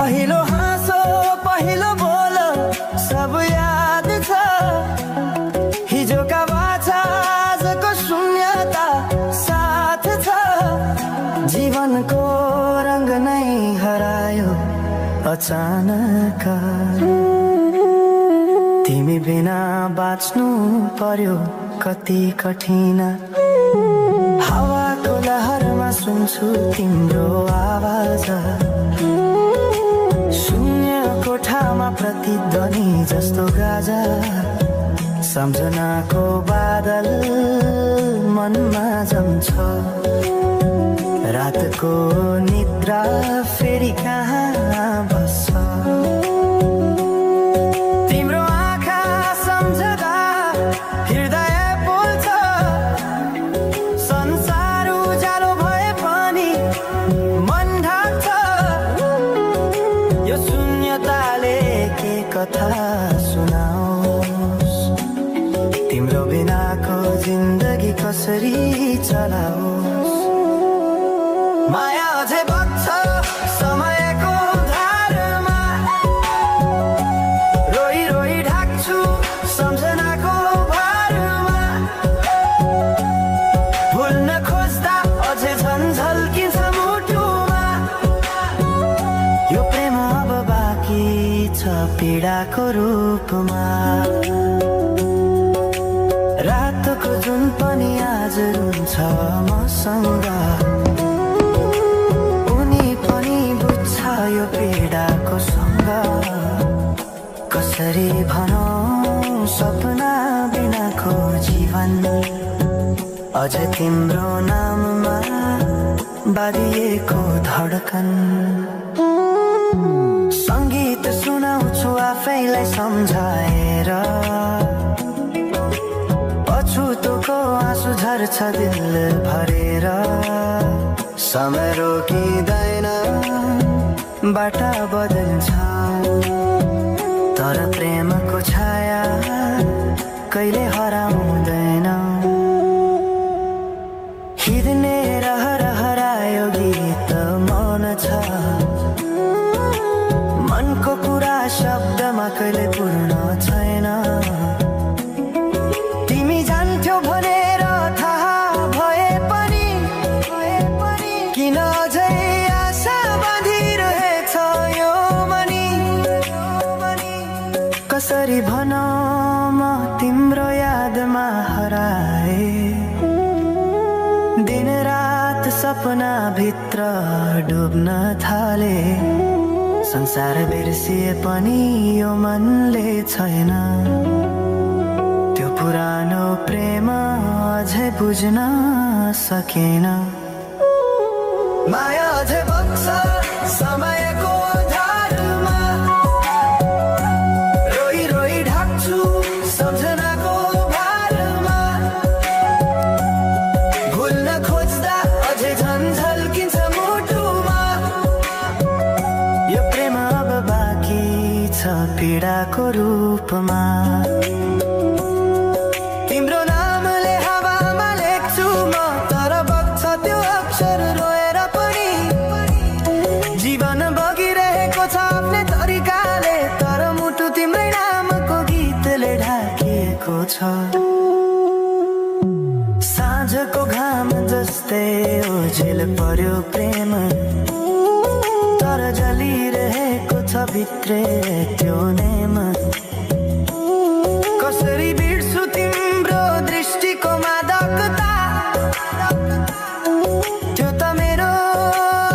पहिलो हाँसो पहिलो बोल सब याद छ हिजोका बाछा आजको शून्यता साथ छ जीवनको रंग नै हरायो अचानक तिमी बिना बाँच्नु पर्यो कति कठिन हावाको लहरमा सुन्छु तिम्रो आवाज शून्य कोठामा प्रतिध्वनि जस्तो गाजा सम्झनाको बादल मनमा जम्छ रातको निद्रा फेरि कहाँ बस्छ तिम्रो आँखा सम्झदा हृदय पोल्छ संसार उज्यालो भए पनि मन ढाक्छ यो शून्यताले के कथा सुनाओस् तिम्रो बिनाको जिन्दगी कसरी चलाओस् माया अझै बग्छ समयको धारमा रोई रोई ढाक्छु सम्झनाको भारमा भुल्न खोज्दा अझै झन्झल्किन्छ मुटुमा यो प्रेम अब बाँकी छ पीडाको रूपमा रातको जुन पनि आज रुन्छ मसँग यो पीडाको सँग कसरी भनौं सपना बिनाको जीवन अझ तिम्रो नाममा बाँधिएको धडकन संगीत सुनाउँछु आफैलाई सम्झाएर पछुतोको आँसु झर्छ दिल भरेर समय रोकिँदैन बाटा बदल्छ तर प्रेमको छाया कहिले हराउँदैन हिँड्ने हरायो गीत मौन छ मनको कुरा शब्दमा कहिले पूर्ण छैन तिमी जान्थ्यौ भनेर थाहा भए पनि किन अझै आशा बाँधिरहेछ यो मनी कसरी भनौं म तिम्रो यादमा हराए दिन रात सपना भित्र डुब्न थाले संसार बिर्सिए पनि यो मनले छैन त्यो पुरानो प्रेम अझै बुझ्न सकेन माया अझै बग्छ समयको धारमा रोई रोई ढाक्छु सम्झनाको भारमा भुल्न खोज्दा अझै झन्झल्किन्छ मुटुमा यो प्रेम अब बाँकी छ पीडाको रूपमा तिम्रो नामले हावामा लेख्छु म तर बग्छ त्यो अक्षर रोएर पनि जीवन बगिरहेको छ आफ्नै तरिकाले तर मुटु तिम्रै नामको गीतले ढाकिएको छ साँझको घाम जस्तै ओझेल पर्यो प्रेम तर जलिरहेको छ भित्रै त्यो नेम कसरी बिर्सु तिम्रो दृष्टिको मादकता त्यो त मेरो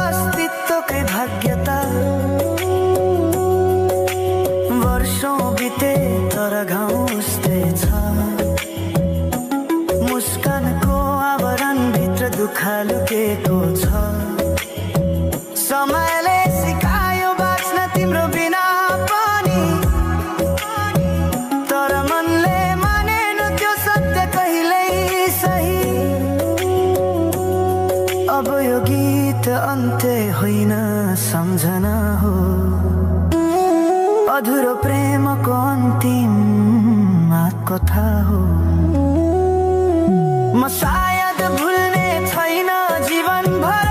अस्तित्वकै भाग्यता वर्षौं बिते तर घाउ उस्तै छ मुस्कानको आवरण भित्र दुःख लुकेको छ समयले सिकायो बाँच्न तिम्रो बिना पनि तर मनले मानेन त्यो सत्य कहिल्यै सही अब यो गीत अन्त्य होइन सम्झना हो अधुरो प्रेमको अन्तिम कथा हो म सायद भुल्ने छैन जीवन भर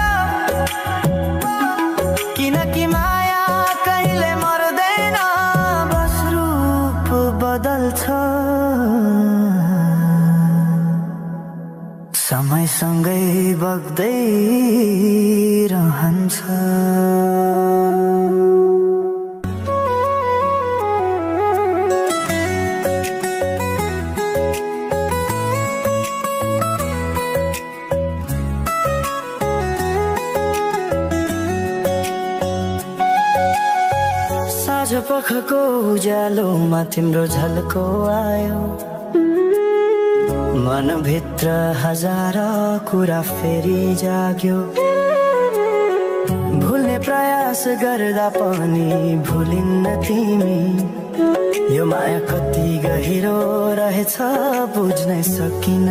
किनकि माया समयसँगै बग्दै रहन्छ। साँझ पखको उज्यालोमा तिम्रो झल्को आयो, मनभित्र हजार कुरा फेरि जाग्यो। भुल्ने प्रयास गर्दा पनि भुलिन्न तिमी, यो माया कति गहिरो रहेछ बुझ्नै सकिन।